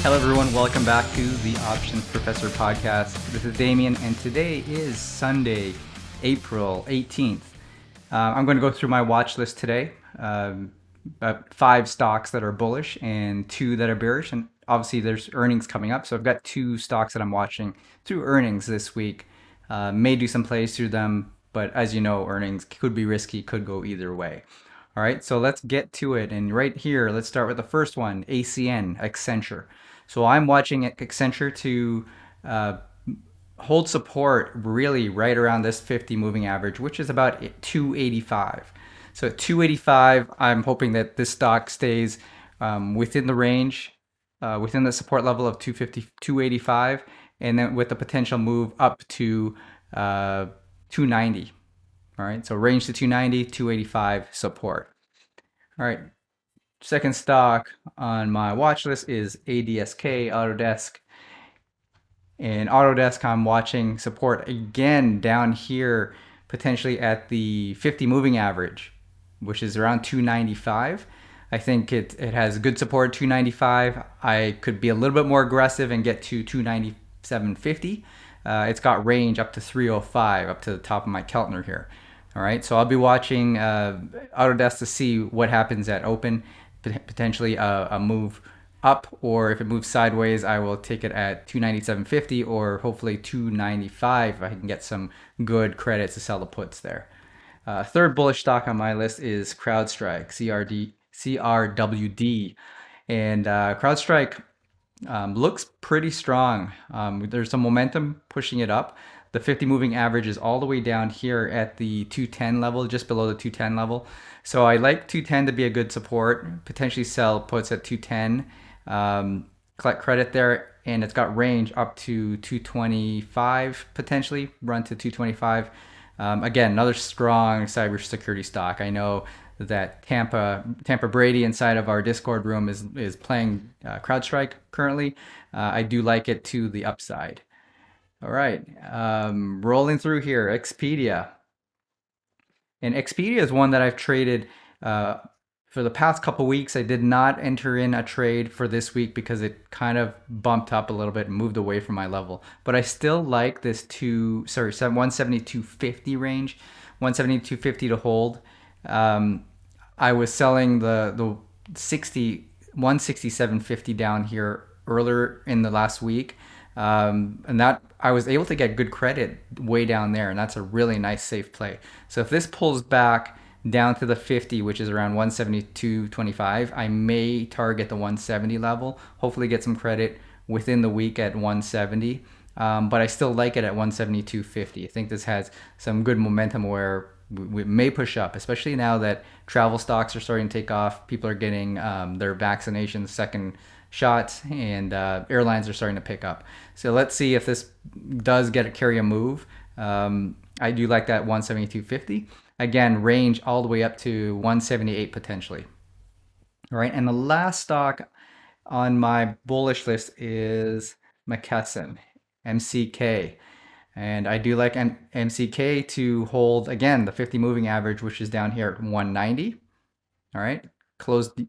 Hello, everyone. Welcome back to the Options Professor podcast. This is Damien, and today is Sunday, April 18th. I'm going to go through my watch list today. About 5 stocks that are bullish and 2 that are bearish. And obviously, there's earnings coming up. So I've got 2 stocks that I'm watching through earnings this week. May do some plays through them, but as you know, earnings could be risky, could go either way. All right, so let's get to it. And right here, let's start with the first one, ACN, Accenture. So I'm watching Accenture to hold support really right around this 50 moving average, which is about 285. So at 285, I'm hoping that this stock stays within the range, within the support level of 250, 285, and then with the potential move up to 290. All right, so range to 290, 285 support. All right, second stock on my watch list is ADSK, Autodesk. And Autodesk, I'm watching support again down here, potentially at the 50 moving average, which is around 295. I think it has good support, 295. I could be a little bit more aggressive and get to 297.50. It's got range up to 305, up to the top of my Keltner here. All right, so I'll be watching Autodesk to see what happens at open, potentially a move up, or if it moves sideways, I will take it at 297.50 or hopefully 295 if I can get some good credits to sell the puts there. Third bullish stock on my list is CrowdStrike, CRWD. And CrowdStrike looks pretty strong. There's some momentum pushing it up. The 50 moving average is all the way down here at the 210 level, just below the 210 level. So I like 210 to be a good support, potentially sell puts at 210, collect credit there, and it's got range up to 225, potentially run to 225. Again, another strong cybersecurity stock. I know that Tampa Brady inside of our Discord room is playing CrowdStrike currently. I do like it to the upside. All right, rolling through here, Expedia. And Expedia is one that I've traded for the past couple weeks. I did not enter in a trade for this week because it kind of bumped up a little bit and moved away from my level. But I still like this 172.50 range, 172.50 to hold. I was selling the 167.50 down here earlier in the last week. And that I was able to get good credit way down there, and that's a really nice safe play. So if this pulls back down to the 50, which is around 172.25, I may target the 170 level, hopefully get some credit within the week at 170. But I still like it at 172.50. I think this has some good momentum where we may push up, especially now that travel stocks are starting to take off. People are getting their vaccinations, second shots, and airlines are starting to pick up. So let's see if this does carry a move. I do like that 172.50. Again, range all the way up to 178 potentially. All right, and the last stock on my bullish list is McKesson, MCK. And I do like MCK to hold, again, the 50 moving average, which is down here at 190. All right.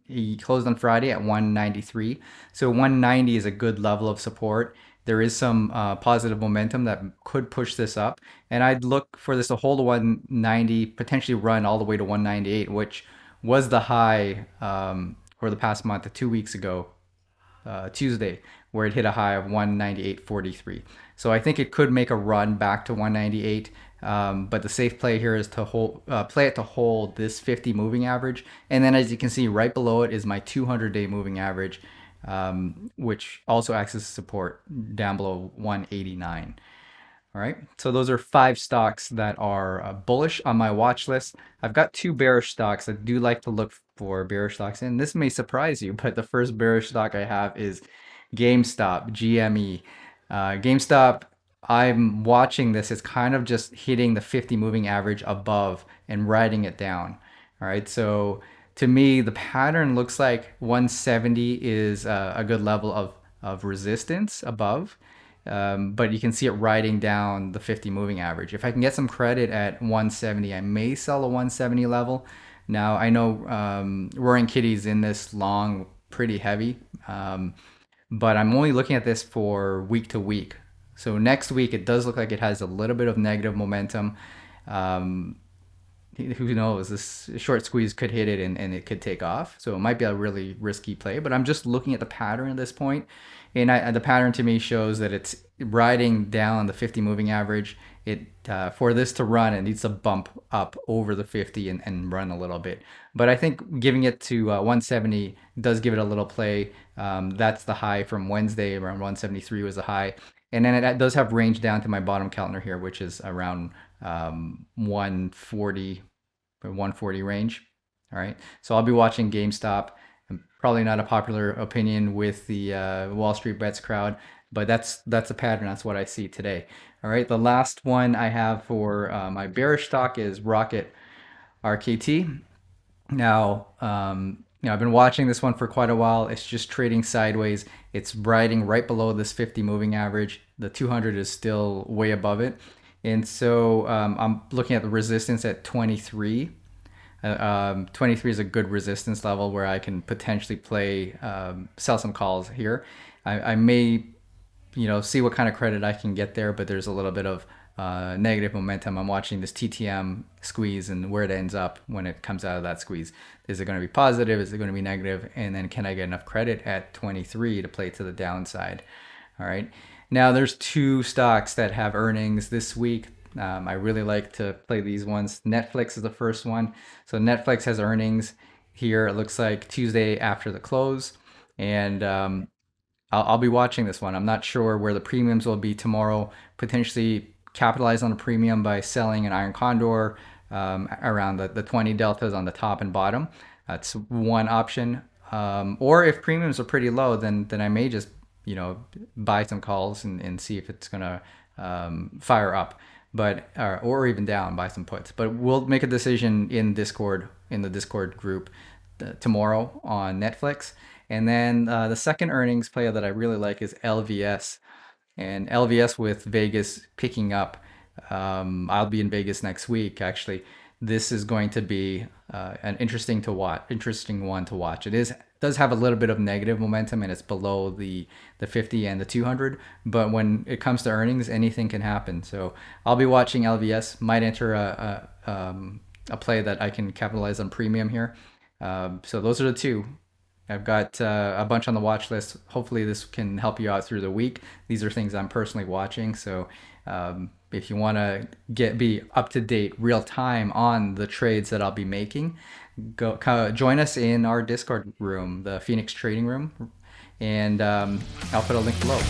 He closed on Friday at 193. So 190 is a good level of support. There is some positive momentum that could push this up. And I'd look for this to hold 190, potentially run all the way to 198, which was the high for the past month, 2 weeks ago, Tuesday, where it hit a high of 198.43. So I think it could make a run back to 198. But the safe play here is to play it to hold this 50 moving average. And then as you can see, right below it is my 200-day moving average, which also acts as support down below 189. All right, so those are 5 stocks that are bullish on my watch list. I've got 2 bearish stocks. I do like to look for bearish stocks, and this may surprise you, but the first bearish stock I have is GameStop, GME. GameStop, I'm watching this. It's kind of just hitting the 50 moving average above and riding it down. All right, so to me, the pattern looks like 170 is a good level of resistance above. But you can see it riding down the 50 moving average. If I can get some credit at 170, I may sell a 170 level. Now, I know Roaring Kitty's in this long pretty heavy, but I'm only looking at this for week to week. So next week, it does look like it has a little bit of negative momentum. Um, who knows? This short squeeze could hit it and it could take off. So it might be a really risky play. But I'm just looking at the pattern at this point, and the pattern to me shows that it's riding down the 50 moving average. It for this to run, it needs to bump up over the 50 and run a little bit. But I think giving it to 170 does give it a little play. That's the high from Wednesday, around 173 was the high. And then it does have range down to my bottom counter here, which is around 140 or 140 range. All right. So I'll be watching GameStop. Probably not a popular opinion with the Wall Street Bets crowd, but that's a pattern. That's what I see today. All right. The last one I have for my bearish stock is Rocket RKT. Now, I've been watching this one for quite a while. It's just trading sideways. It's riding right below this 50 moving average. The 200 is still way above it. And so I'm looking at the resistance at 23. 23 is a good resistance level where I can potentially play, sell some calls here. I may, see what kind of credit I can get there, but there's a little bit of negative momentum. I'm watching this TTM squeeze and where it ends up when it comes out of that squeeze. Is it going to be positive? Is it going to be negative? And then can I get enough credit at 23 to play to the downside? All right. Now there's two stocks that have earnings this week. I really like to play these ones. Netflix is the first one. So Netflix has earnings here. It looks like Tuesday after the close. And I'll be watching this one. I'm not sure where the premiums will be tomorrow. Potentially capitalize on a premium by selling an iron condor around the 20 deltas on the top and bottom. That's one option. Or if premiums are pretty low, then I may just buy some calls and see if it's gonna fire up, but or even down, buy some puts. But we'll make a decision in the Discord group tomorrow on Netflix. And then the second earnings play that I really like is LVS. And LVS with Vegas picking up. I'll be in Vegas next week, actually. This is going to be an interesting one to watch. It does have a little bit of negative momentum, and it's below the 50 and the 200. But when it comes to earnings, anything can happen. So I'll be watching LVS. Might enter a play that I can capitalize on premium here. So those are the two. I've got a bunch on the watch list. Hopefully this can help you out through the week. These are things I'm personally watching. So if you want to be up to date real time on the trades that I'll be making, join us in our Discord room, the Phoenix Trading Room. And I'll put a link below.